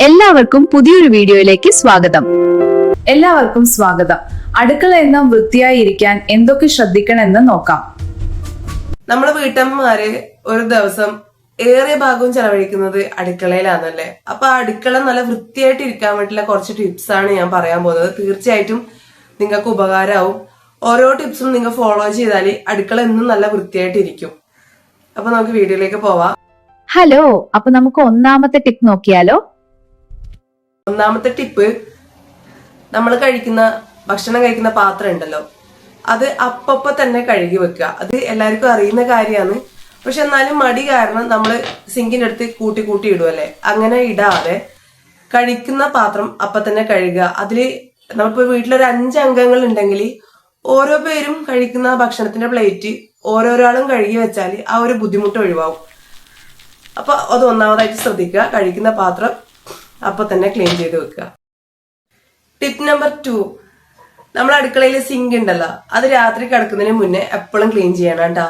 എല്ലാവർക്കും പുതിയൊരു വീഡിയോയിലേക്ക് സ്വാഗതം. അടുക്കള എന്ന വൃത്തിയായി ഇരിക്കാൻ എന്തൊക്കെ ശ്രദ്ധിക്കണമെന്ന് നോക്കാം. നമ്മളെ വീട്ടമ്മമാര് ഒരു ദിവസം ഏറിയ ഭാഗവും ചെലവഴിക്കുന്നത് അടുക്കളയിലാണല്ലേ. അപ്പൊ അടുക്കള നല്ല വൃത്തിയായിട്ട് ഇരിക്കാൻ വേണ്ടിയുള്ള കുറച്ച് ടിപ്സ് ആണ് ഞാൻ പറയാൻ പോകുന്നത്. തീർച്ചയായിട്ടും നിങ്ങൾക്ക് ഉപകാരമാവും. ഓരോ ടിപ്സും നിങ്ങൾ ഫോളോ ചെയ്താൽ അടുക്കള എന്നും നല്ല വൃത്തിയായിട്ട് ഇരിക്കും. അപ്പൊ നമുക്ക് വീഡിയോയിലേക്ക് പോവാം. ഹലോ, അപ്പൊ നമുക്ക് ഒന്നാമത്തെ ടിപ്പ് നോക്കിയാലോ. ഒന്നാമത്തെ ടിപ്പ്, നമ്മൾ ഭക്ഷണം കഴിക്കുന്ന പാത്രം ഉണ്ടല്ലോ, അത് അപ്പപ്പോ തന്നെ കഴുകി വെക്കുക. അത് എല്ലാവർക്കും അറിയുന്ന കാര്യമാണ്. പക്ഷെ എന്നാലും മടി കാരണം നമ്മൾ സിങ്കിന്റെ അടുത്ത് കൂട്ടി കൂട്ടി ഇടുമല്ലേ. അങ്ങനെ ഇടാതെ കഴിക്കുന്ന പാത്രം അപ്പൊ തന്നെ കഴുകുക. അതില് നമ്മളിപ്പോ വീട്ടിലൊരു 5 അംഗങ്ങൾ ഉണ്ടെങ്കിൽ ഓരോ പേരും കഴിക്കുന്ന ഭക്ഷണത്തിന്റെ പ്ലേറ്റ് ഓരോരാളും കഴുകി വെച്ചാൽ ആ ഒരു ബുദ്ധിമുട്ട് ഒഴിവാകും. അപ്പൊ അത് ഒന്നാമതായിട്ട് ശ്രദ്ധിക്കുക. കഴിക്കുന്ന പാത്രം അപ്പൊ തന്നെ ക്ലീൻ ചെയ്ത് വെക്കുക. ടിപ്പ് നമ്പർ 2, നമ്മൾ അടുക്കളയിൽ സിങ്ക് ഉണ്ടല്ലോ, അത് രാത്രി കിടക്കുന്നതിന് മുന്നേ എപ്പോഴും ക്ലീൻ ചെയ്യണം കേട്ടോ.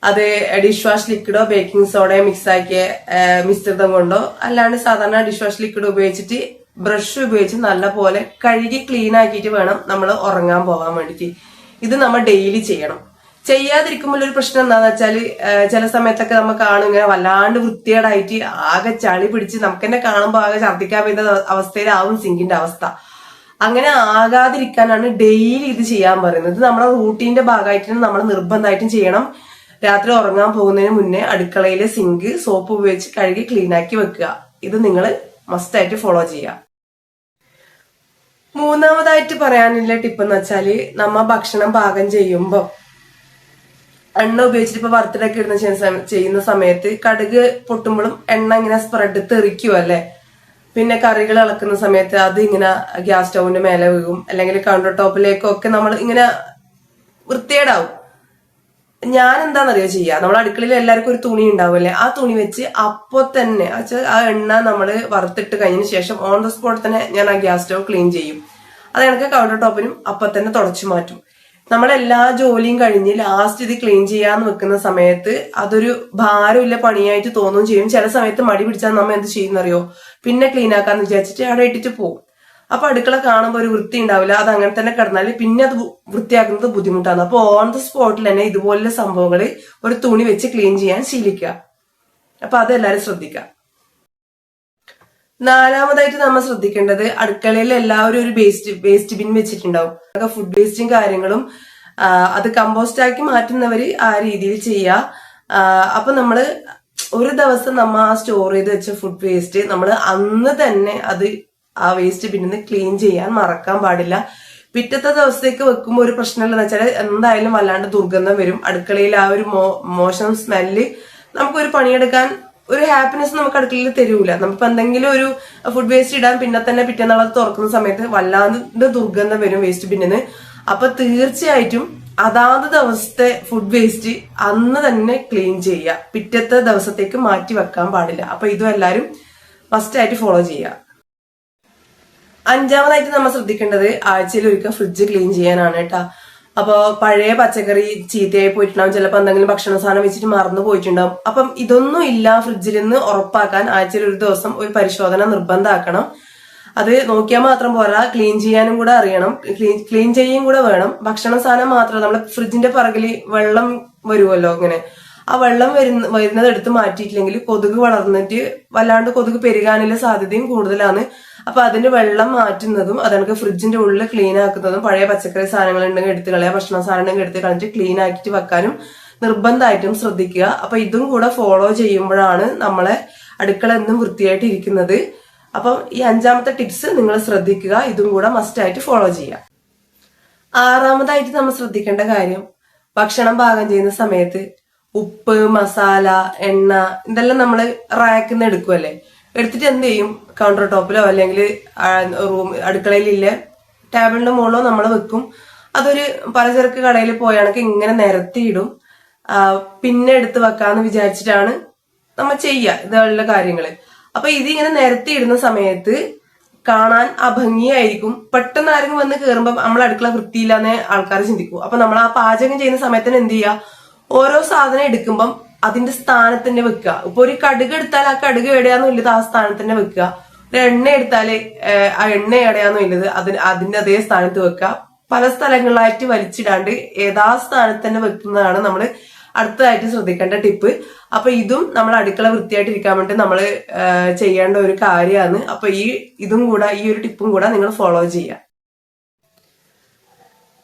അത് ഡിഷ് വാഷ് ലിക്വിഡോ ബേക്കിംഗ് സോഡയോ മിക്സ് ആക്കിയ മിശ്രിതം കൊണ്ടോ അല്ലാണ്ട് സാധാരണ ഡിഷ് വാഷ് ലിക്വിഡ് ഉപയോഗിച്ചിട്ട് ബ്രഷ് ഉപയോഗിച്ച് നല്ല പോലെ കഴുകി ക്ലീൻ ആക്കിയിട്ട് വേണം നമ്മൾ ഉറങ്ങാൻ പോകാൻ വേണ്ടിയിട്ട്. ഇത് നമ്മൾ ഡെയിലി ചെയ്യണം. ചെയ്യാതിരിക്കുമ്പോൾ ഒരു പ്രശ്നം എന്താന്ന് വെച്ചാല് ചില സമയത്തൊക്കെ നമ്മൾ കാണും ഇങ്ങനെ വല്ലാണ്ട് വൃത്തികേടായിട്ട് ആകെ ചളി പിടിച്ച് നമുക്ക് തന്നെ കാണുമ്പോൾ ആകെ ഛർദ്ദിക്കാൻ പറ്റുന്ന അവസ്ഥയിലാവും സിങ്കിന്റെ അവസ്ഥ. അങ്ങനെ ആകാതിരിക്കാനാണ് ഡെയിലി ഇത് ചെയ്യാൻ പറയുന്നത്. ഇത് നമ്മുടെ റൂട്ടീന്റെ ഭാഗമായിട്ട് നമ്മൾ നിർബന്ധമായിട്ടും ചെയ്യണം. രാത്രി ഉറങ്ങാൻ പോകുന്നതിന് മുന്നേ അടുക്കളയിലെ സിങ്ക് സോപ്പ് ഉപയോഗിച്ച് കഴുകി ക്ലീൻ ആക്കി വെക്കുക. ഇത് നിങ്ങൾ മസ്റ്റായിട്ട് ഫോളോ ചെയ്യുക. മൂന്നാമതായിട്ട് പറയാനുള്ള ടിപ്പ് എന്ന് വെച്ചാല്, നമ്മ ഭക്ഷണം പാകം ചെയ്യുമ്പോ എണ്ണ ഉപയോഗിച്ചിട്ട് ഇപ്പൊ വറുത്തിട്ടൊക്കെ ഇടുന്ന ചെയ്യുന്ന സമയത്ത് കടുക് പൊട്ടുമ്പോഴും എണ്ണ ഇങ്ങനെ സ്പ്രെഡ് തെറിക്കും അല്ലെ. പിന്നെ കറികൾ ഇളക്കുന്ന സമയത്ത് അത് ഇങ്ങനെ ഗ്യാസ് സ്റ്റൗവിന്റെ മേലെ വീഴും, അല്ലെങ്കിൽ കൗണ്ടർ ടോപ്പിലേക്കൊക്കെ നമ്മൾ ഇങ്ങനെ വൃത്തികേടാവും. ഞാൻ എന്താണെന്നറിയോ ചെയ്യുക, നമ്മൾ അടുക്കളയിൽ എല്ലാവർക്കും ഒരു തുണി ഉണ്ടാവില്ലേ, ആ തുണി വെച്ച് അപ്പൊ തന്നെ ആ എണ്ണ നമ്മൾ വറുത്തിട്ട് കഴിഞ്ഞതിന് ശേഷം ഓൺ ദ സ്പോട്ട് തന്നെ ഞാൻ ആ ഗ്യാസ് സ്റ്റവ് ക്ലീൻ ചെയ്യും. അത് എനിക്ക് കൗണ്ടർ ടോപ്പിനും അപ്പൊ തന്നെ തുടച്ചു മാറ്റും. നമ്മളെല്ലാ ജോലിയും കഴിഞ്ഞ് ലാസ്റ്റ് ഇത് ക്ലീൻ ചെയ്യാന്ന് വെക്കുന്ന സമയത്ത് അതൊരു ഭാരമില്ല പണിയായിട്ട് തോന്നുകയും ചെയ്യും. ചില സമയത്ത് മടി പിടിച്ചാൽ നമ്മൾ എന്ത് ചെയ്യുന്നറിയോ, പിന്നെ ക്ലീൻ ആക്കാന്ന് വിചാരിച്ചിട്ട് അവിടെ ഇട്ടിട്ട് പോകും. അപ്പൊ അടുക്കള കാണുമ്പോൾ ഒരു വൃത്തി ഉണ്ടാവില്ല. അത് അങ്ങനെ തന്നെ കിടന്നാൽ പിന്നെ അത് വൃത്തിയാക്കുന്നത് ബുദ്ധിമുട്ടാണ്. അപ്പൊ ഓൺ ദ സ്പോട്ടിൽ തന്നെ ഇതുപോലുള്ള സംഭവങ്ങൾ ഒരു തുണി വെച്ച് ക്ലീൻ ചെയ്യാൻ ശീലിക്കുക. അപ്പൊ അതെല്ലാരും ശ്രദ്ധിക്കുക. നാലാമതായിട്ട് നമ്മൾ ശ്രദ്ധിക്കേണ്ടത്, അടുക്കളയിൽ എല്ലാവരും ഒരു വേസ്റ്റ് ബിൻ വെച്ചിട്ടുണ്ടാവും. ഫുഡ് വേസ്റ്റും കാര്യങ്ങളും അത് കമ്പോസ്റ്റ് ആക്കി മാറ്റുന്നവര് ആ രീതിയിൽ ചെയ്യുക. അപ്പൊ നമ്മള് ഒരു ദിവസം നമ്മ ആ സ്റ്റോർ ചെയ്ത് വെച്ച ഫുഡ് വേസ്റ്റ് നമ്മൾ അന്ന് തന്നെ അത് ആ വേസ്റ്റ് ബിന്നിന്ന് ക്ലീൻ ചെയ്യാൻ മറക്കാൻ പാടില്ല. പിറ്റത്തെ ദിവസത്തേക്ക് വെക്കുമ്പോൾ ഒരു പ്രശ്നമില്ലെന്ന് വെച്ചാൽ എന്തായാലും വല്ലാണ്ട് ദുർഗന്ധം വരും. അടുക്കളയിൽ ആ ഒരു മോശം സ്മെല്ല് നമുക്കൊരു പണിയെടുക്കാൻ ഒരു ഹാപ്പിനെസ് നമുക്ക് അടുക്കളയിൽ തരൂല. നമുക്ക് എന്തെങ്കിലും ഒരു ഫുഡ് വേസ്റ്റ് ഇടാൻ പിന്നെ തന്നെ പിറ്റേന്നാളത് തുറക്കുന്ന സമയത്ത് വല്ലാണ്ട് ദുർഗന്ധം വരും വേസ്റ്റ് ബിന്നിന്. അപ്പൊ തീർച്ചയായിട്ടും അതാത് ദിവസത്തെ ഫുഡ് വേസ്റ്റ് അന്ന് തന്നെ ക്ലീൻ ചെയ്യുക. പിറ്റത്തെ ദിവസത്തേക്ക് മാറ്റി വെക്കാൻ പാടില്ല. അപ്പൊ ഇതും എല്ലാരും മസ്റ്റായിട്ട് ഫോളോ ചെയ്യുക. അഞ്ചാമതായിട്ട് നമ്മൾ ശ്രദ്ധിക്കേണ്ടത്, ആഴ്ചയിൽ ഒരിക്കൽ ഫ്രിഡ്ജ് ക്ലീൻ ചെയ്യാനാണ് കേട്ടാ. അപ്പൊ പഴയ പച്ചക്കറി ചീത്തയായി പോയിട്ടുണ്ടാവും, ചിലപ്പോൾ എന്തെങ്കിലും ഭക്ഷണ സാധനം വെച്ചിട്ട് മറന്നു പോയിട്ടുണ്ടാവും. അപ്പം ഇതൊന്നും ഇല്ല ഫ്രിഡ്ജിൽ നിന്ന് ഉറപ്പാക്കാൻ ആഴ്ചയിൽ ഒരു ദിവസം ഒരു പരിശോധന നിർബന്ധമാക്കണം. അത് നോക്കിയാൽ മാത്രം പോരാ, ക്ലീൻ ചെയ്യാനും കൂടെ അറിയണം. ക്ലീൻ ചെയ്യും കൂടെ വേണം. ഭക്ഷണ സാധനം മാത്രം, നമ്മുടെ ഫ്രിഡ്ജിന്റെ പിറകിൽ വെള്ളം വരുമല്ലോ, ഇങ്ങനെ ആ വെള്ളം വരുന്നത് എടുത്ത് മാറ്റിയിട്ടില്ലെങ്കിൽ കൊതുക് വളർന്നിട്ട് വല്ലാണ്ട് കൊതുക് പെരുകാനുള്ള സാധ്യതയും കൂടുതലാണ്. അപ്പൊ അതിന്റെ വെള്ളം മാറ്റുന്നതും അതെനിക്ക് ഫ്രിഡ്ജിന്റെ ഉള്ളിൽ ക്ലീൻ ആക്കുന്നതും, പഴയ പച്ചക്കറി സാധനങ്ങൾ ഉണ്ടെങ്കിൽ എടുത്ത് കളയുക, ഭക്ഷണ സാധനം ഉണ്ടെങ്കിൽ എടുത്ത് കളഞ്ഞിട്ട് ക്ലീൻ ആക്കിയിട്ട് വെക്കാനും നിർബന്ധമായിട്ടും ശ്രദ്ധിക്കുക. അപ്പൊ ഇതും കൂടെ ഫോളോ ചെയ്യുമ്പോഴാണ് നമ്മളെ അടുക്കള എന്നും വൃത്തിയായിട്ട് ഇരിക്കുന്നത്. അപ്പം ഈ അഞ്ചാമത്തെ ടിപ്സ് നിങ്ങൾ ശ്രദ്ധിക്കുക. ഇതും കൂടെ മസ്റ്റായിട്ട് ഫോളോ ചെയ്യുക. ആറാമതായിട്ട് നമ്മൾ ശ്രദ്ധിക്കേണ്ട കാര്യം, ഭക്ഷണം പാകം ചെയ്യുന്ന സമയത്ത് ഉപ്പ്, മസാല, എണ്ണ ഇതെല്ലാം നമ്മൾ റാക്കിൽ നിന്ന് എടുക്കുമല്ലേ. എടുത്തിട്ട് എന്ത് ചെയ്യും, കൗണ്ടർ ടോപ്പിലോ അല്ലെങ്കിൽ അടുക്കളയിലില്ല ടേബിളിന്റെ മുകളിലോ നമ്മൾ വെക്കും. അതൊരു പലചരക്ക് കടയിൽ പോയാണെങ്കിൽ ഇങ്ങനെ നിരത്തിയിടും. പിന്നെ എടുത്ത് വെക്കാന്ന് വിചാരിച്ചിട്ടാണ് നമ്മൾ ചെയ്യുക ഇതുള്ള കാര്യങ്ങള്. അപ്പൊ ഇതിങ്ങനെ നിരത്തിയിടുന്ന സമയത്ത് കാണാൻ അഭംഗിയായിരിക്കും. പെട്ടെന്ന് ആരെങ്കിലും വന്ന് കയറുമ്പോൾ നമ്മൾ അടുക്കള വൃത്തിയില്ലാന്ന് ആൾക്കാർ ചിന്തിക്കും. അപ്പൊ നമ്മൾ ആ പാചകം ചെയ്യുന്ന സമയത്ത് തന്നെ എന്ത് ചെയ്യുക, ഓരോ സാധനം എടുക്കുമ്പം അതിന്റെ സ്ഥാനത്ത് തന്നെ വെക്കുക. ഇപ്പൊ ഒരു കടുക് എടുത്താൽ ആ കടുക് എവിടെയാന്ന് വലുത് ആ സ്ഥാനത്ത് തന്നെ വെക്കുക. ഒരു എണ്ണ എടുത്താല് ആ എണ്ണ എവിടെയാന്ന് വേണ്ടത് അതിന്റെ അതേ സ്ഥാനത്ത് വെക്കുക. പല സ്ഥലങ്ങളിലായിട്ട് വലിച്ചിടാണ്ട് ഏതാ സ്ഥാനത്ത് തന്നെ വെക്കുന്നതാണ് നമ്മൾ അടുത്തതായിട്ട് ശ്രദ്ധിക്കേണ്ട ടിപ്പ്. അപ്പൊ ഇതും നമ്മൾ അടുക്കള വൃത്തിയായിട്ടിരിക്കാൻ വേണ്ടി നമ്മൾ ചെയ്യേണ്ട ഒരു കാര്യമാണ്. അപ്പൊ ഇതും കൂടെ ഈ ഒരു ടിപ്പും കൂടെ നിങ്ങൾ ഫോളോ ചെയ്യുക.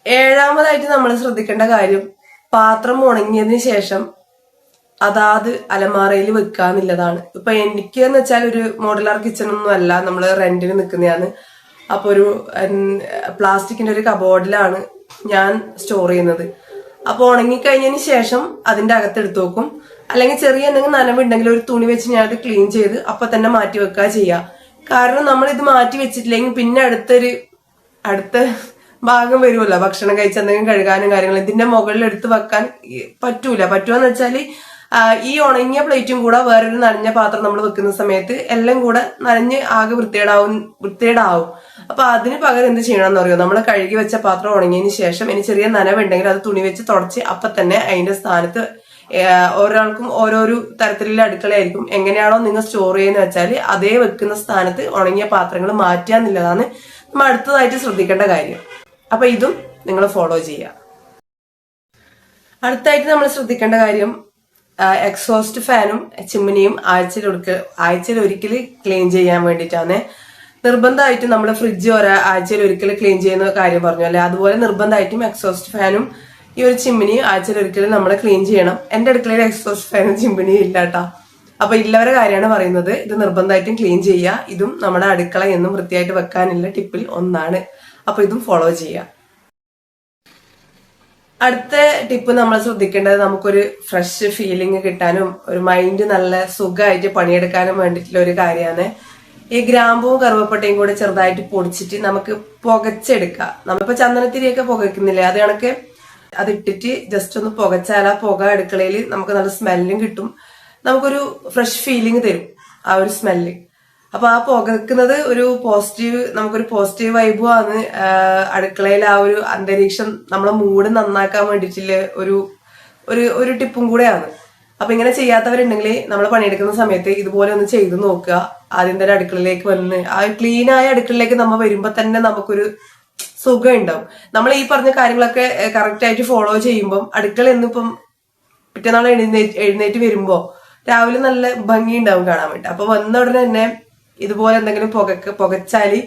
ഏഴാമതായിട്ട് നമ്മൾ ശ്രദ്ധിക്കേണ്ട കാര്യം, പാത്രം ഉണങ്ങിയതിന് ശേഷം അതാത് അലമാറയിൽ വെക്കാന്നുള്ളതാണ്. ഇപ്പൊ എനിക്ക് എന്ന് വെച്ചാൽ ഒരു മോഡുലാർ കിച്ചൺ ഒന്നും അല്ല, നമ്മൾ റെന്റിന് നിൽക്കുന്നതാണ്. അപ്പൊ ഒരു പ്ലാസ്റ്റിക്കിന്റെ ഒരു കബോർഡിലാണ് ഞാൻ സ്റ്റോർ ചെയ്യുന്നത്. അപ്പൊ ഉണങ്ങിക്കഴിഞ്ഞതിന് ശേഷം അതിന്റെ അകത്തെടുത്ത് വെക്കും. അല്ലെങ്കിൽ ചെറിയ എന്തെങ്കിലും നനവുണ്ടെങ്കിൽ ഒരു തുണി വെച്ച് ഞാനത് ക്ലീൻ ചെയ്ത് അപ്പൊ തന്നെ മാറ്റി വെക്കുക ചെയ്യുക. കാരണം നമ്മൾ ഇത് മാറ്റി വെച്ചിട്ടില്ലെങ്കിൽ പിന്നെ അടുത്ത ഭാഗം വരുമല്ലോ, ഭക്ഷണം കഴിച്ച് എന്തെങ്കിലും കഴുകാനും കാര്യങ്ങളും ഇതിന്റെ മുകളിൽ എടുത്ത് വെക്കാൻ പറ്റുമെന്ന് വെച്ചാല് ഈ ഉണങ്ങിയ പ്ലേറ്റും കൂടെ വേറൊരു നനഞ്ഞ പാത്രം നമ്മൾ വെക്കുന്ന സമയത്ത് എല്ലാം കൂടെ നനഞ്ഞ് ആകെ വൃത്തികേടാവും. അപ്പൊ അതിന് പകരം എന്ത് ചെയ്യണമെന്ന് അറിയോ, നമ്മൾ കഴുകി വെച്ച പാത്രം ഉണങ്ങിയതിന് ശേഷം ഇനി ചെറിയ നനവുണ്ടെങ്കിൽ അത് തുണി വെച്ച് തുടച്ച് അപ്പൊ തന്നെ അതിന്റെ സ്ഥാനത്ത്, ഒരാൾക്കും ഓരോരോ തരത്തിലുള്ള അടുക്കളയായിരിക്കും, എങ്ങനെയാണോ നിങ്ങൾ സ്റ്റോർ ചെയ്യുന്ന വെച്ചാൽ അതേ വെക്കുന്ന സ്ഥാനത്ത് ഉണങ്ങിയ പാത്രങ്ങൾ മാറ്റുക എന്നുള്ളതാണ് നമ്മൾ അടുത്തതായിട്ട് ശ്രദ്ധിക്കേണ്ട കാര്യം. അപ്പൊ ഇതും നിങ്ങൾ ഫോളോ ചെയ്യുക. അടുത്തായിട്ട് നമ്മൾ ശ്രദ്ധിക്കേണ്ട കാര്യം, എക്സോസ്റ്റ് ഫാനും ചിമ്മിനിയും ആഴ്ചയിൽ ഒരിക്കൽ ക്ലീൻ ചെയ്യാൻ വേണ്ടിയിട്ടാണ്. നിർബന്ധമായിട്ടും നമ്മൾ ഫ്രിഡ്ജ് ആഴ്ചയിൽ ഒരിക്കൽ ക്ലീൻ ചെയ്യുന്ന കാര്യം പറഞ്ഞു അല്ലെ, അതുപോലെ നിർബന്ധമായിട്ടും എക്സോസ്റ്റ് ഫാനും ഈ ഒരു ചിമ്മിനിയും ആഴ്ചയിൽ ഒരിക്കലും നമ്മൾ ക്ലീൻ ചെയ്യണം. എന്റെ അടുക്കളയിൽ എക്സോസ്റ്റ് ഫാനും ചിമ്മിനിയും ഇല്ല കേട്ടോ. അപ്പൊ ഇല്ലവരെ കാര്യമാണ് പറയുന്നത്. ഇത് നിർബന്ധമായിട്ടും ക്ലീൻ ചെയ്യുക. ഇതും നമ്മുടെ അടുക്കള എന്നും വൃത്തിയായിട്ട് വെക്കാനുള്ള ടിപ്പിൽ ഒന്നാണ്. അപ്പൊ ഇതും ഫോളോ ചെയ്യുക. അടുത്ത ടിപ്പ് നമ്മൾ ശ്രദ്ധിക്കേണ്ടത്, നമുക്കൊരു ഫ്രഷ് ഫീലിംഗ് കിട്ടാനും ഒരു മൈൻഡ് നല്ല സുഖമായിട്ട് പണിയെടുക്കാനും വേണ്ടിയിട്ടുള്ള ഒരു കാര്യമാണ്. ഈ ഗ്രാമ്പൂവും കറുവപ്പട്ടയും കൂടെ ചെറുതായിട്ട് പൊടിച്ചിട്ട് നമുക്ക് പുകച്ചെടുക്കാം. നമ്മളിപ്പോ ചന്ദനത്തിരിയൊക്കെ പുകയ്ക്കുന്നില്ലേ, അത് കണക്ക് അതിട്ടിട്ട് ജസ്റ്റ് ഒന്ന് പുകച്ചാൽ ആ പുക അടുക്കളയിൽ നമുക്ക് നല്ല സ്മെല്ലും കിട്ടും, നമുക്കൊരു ഫ്രഷ് ഫീലിംഗ് തരും ആ ഒരു സ്മെല്ല്. അപ്പൊ ആ പുകക്കുന്നത് നമുക്കൊരു പോസിറ്റീവ് വൈബുമാണ്. അടുക്കളയിൽ ആ ഒരു അന്തരീക്ഷം നമ്മളെ മൂഡ് നന്നാക്കാൻ വേണ്ടിയിട്ടുള്ള ഒരു ടിപ്പും കൂടെയാണ്. അപ്പൊ ഇങ്ങനെ ചെയ്യാത്തവരുണ്ടെങ്കിൽ നമ്മൾ പണിയെടുക്കുന്ന സമയത്ത് ഇതുപോലെ ഒന്ന് ചെയ്തു നോക്കുക. ആദ്യം തന്നെ അടുക്കളയിലേക്ക് വന്ന് ആ ക്ലീനായ അടുക്കളയിലേക്ക് നമ്മൾ വരുമ്പോ തന്നെ നമുക്കൊരു സുഖം ഉണ്ടാവും. നമ്മൾ ഈ പറഞ്ഞ കാര്യങ്ങളൊക്കെ കറക്റ്റ് ആയിട്ട് ഫോളോ ചെയ്യുമ്പോൾ അടുക്കള എന്നിപ്പം പിറ്റേന്നാൾ എഴുന്നേറ്റ് വരുമ്പോ രാവിലെ നല്ല ഭംഗി ഉണ്ടാവും കാണാൻ വേണ്ടി. അപ്പൊ വന്ന ഉടനെ തന്നെ ഇതുപോലെ എന്തെങ്കിലും പുകച്ചാല്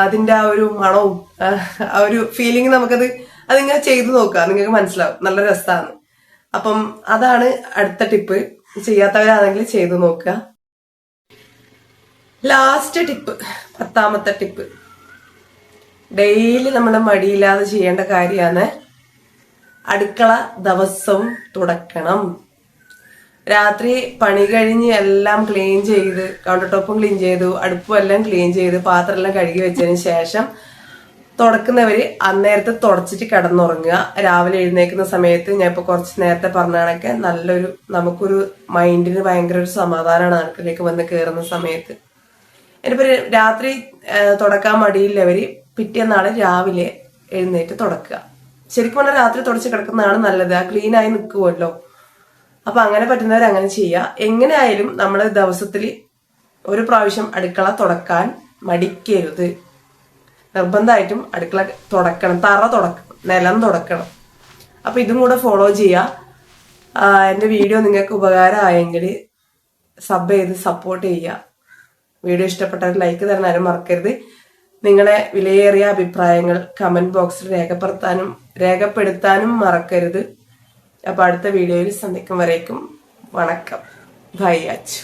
അതിന്റെ ആ ഒരു മണവും ആ ഒരു ഫീലിംഗ് അതിങ്ങനെ ചെയ്തു നോക്കുക, നിങ്ങൾക്ക് മനസ്സിലാവും, നല്ല രസമാണ്. അപ്പം അതാണ് അടുത്ത ടിപ്പ്. ചെയ്യാത്തവരാണെങ്കിൽ ചെയ്തു നോക്കുക. ലാസ്റ്റ് ടിപ്പ്, 10ാമത്തെ ടിപ്പ്, ഡെയിലി നമ്മൾ മടിയില്ലാതെ ചെയ്യേണ്ട കാര്യമാണ്. അടുക്കള ദിവസവും തുടക്കണം. രാത്രി പണി കഴിഞ്ഞ് എല്ലാം ക്ലീൻ ചെയ്ത്, കൗണ്ടർ ടോപ്പും ക്ലീൻ ചെയ്തു, അടുപ്പും എല്ലാം ക്ലീൻ ചെയ്ത്, പാത്രം എല്ലാം കഴുകി വെച്ചതിന് ശേഷം തുടക്കുന്നവര് അന്നേരത്തെ തുടച്ചിട്ട് കിടന്നുറങ്ങുക. രാവിലെ എഴുന്നേക്കുന്ന സമയത്ത് ഞാൻ ഇപ്പൊ കുറച്ച് നേരത്തെ പറഞ്ഞാണൊക്കെ നമുക്കൊരു മൈൻഡിന് ഭയങ്കര ഒരു സമാധാനമാണ് അടുക്കളയിലേക്ക് വന്ന് കയറുന്ന സമയത്ത്. ഇനിയിപ്പോ രാത്രി തുടക്കാൻ മടിയില്ലവര് പിറ്റേന്നാള് രാവിലെ എഴുന്നേറ്റ് തുടക്കുക. ശരിക്കും പറഞ്ഞാൽ രാത്രി തുടച്ച് കിടക്കുന്നതാണ് നല്ലത്, ആ ക്ലീൻ ആയി നിൽക്കുമല്ലോ. അപ്പൊ അങ്ങനെ പറ്റുന്നവർ അങ്ങനെ ചെയ്യുക. എങ്ങനെയായാലും നമ്മൾ ദിവസത്തിൽ ഒരു പ്രാവശ്യം അടുക്കള തുടക്കാൻ മടിക്കരുത്. നിർബന്ധമായിട്ടും അടുക്കള തുടക്കണം, തറ തുടക്കണം, നിലം തുടക്കണം. അപ്പൊ ഇതും കൂടെ ഫോളോ ചെയ്യുക. എന്റെ വീഡിയോ നിങ്ങൾക്ക് ഉപകാരമായെങ്കിൽ സബ് ചെയ്ത് സപ്പോർട്ട് ചെയ്യുക. വീഡിയോ ഇഷ്ടപ്പെട്ടവർ ലൈക്ക് തരാനും മറക്കരുത്. നിങ്ങളെ വിലയേറിയ അഭിപ്രായങ്ങൾ കമന്റ് ബോക്സിൽ രേഖപ്പെടുത്താനും മറക്കരുത്. അപ്പൊ അടുത്ത വീഡിയോയിൽ സന്ധിക്കും വരേക്കും വണക്കം. ബൈ അച്ചു.